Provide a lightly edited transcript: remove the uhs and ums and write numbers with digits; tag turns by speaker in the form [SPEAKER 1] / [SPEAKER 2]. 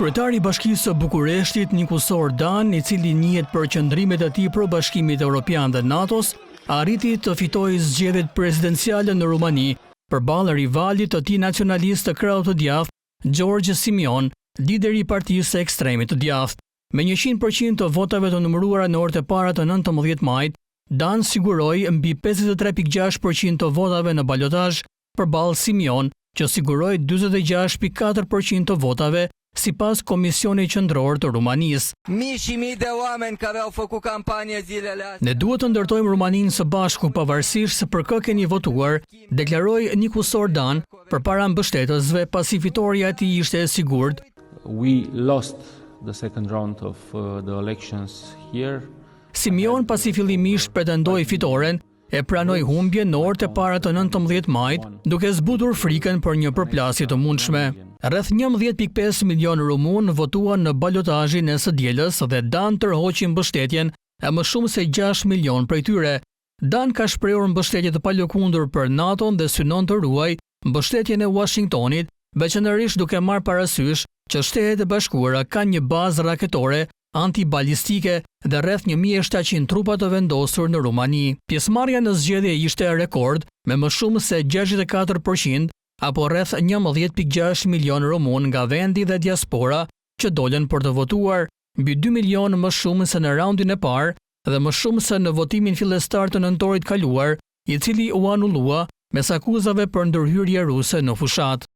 [SPEAKER 1] Kryetari i Bashkisë së Bukureshtit, Nikos Ordan, i cili njihet për qëndrimet e tij pro Bashkimit Evropian dhe NATO-s, arriti të fitojë zgjedhjet presidenciale në Rumani përballë rivalit të tij nacionalist të krahut të djathtë, Gjorgj Simion, lideri i partisë së ekstremit të djathtë. Me 100% të votave të numëruara në orët e para të 19 majit, Dan siguroi mbi 53.6% të votave në balotazh përballë Simion, që siguroi 46.4% të votave sipas Komisionit Qendror të Rumanisë. Ne duhet të ndërtojmë Rumaninë së bashku pavarësisht se për kë keni votuar, deklaroi Nikos Ordan përpara mbështetësve pasi fitoria e tij ishte e sigurt.
[SPEAKER 2] We lost the second round of the elections here.
[SPEAKER 1] Simion pasi fillimisht pretendoi fitoren, e pranoi humbje në orët e para të 19 majit, duke zbutur frikën për një përplasje të mundshme. Rreth 11.5 milion rumun votuan në balotazhin e së dielës dhe Dan tërhoqi mbështetjen e më shumë se 6 milion prej tyre. Dan ka shprehur mbështetje të palëkundur për NATO-n dhe synon të ruajë mbështetjen e Washingtonit, veçanërisht duke marrë parasysh që Shtetet e Bashkuara kanë një bazë raketore antibalistike dhe rreth 1700 trupa të vendosur në Rumani. Pjesëmarrja në zgjedhje ishte rekord me më shumë se 64%, apo rreth 11.6 milion rumun nga vendi dhe diaspora që dolën për të votuar, mbi 2 milion më shumë se në raundin e parë dhe më shumë se në votimin fillestar të nëntorit kaluar, i cili u anullua mes akuzave për ndërhyrje ruse në fushat.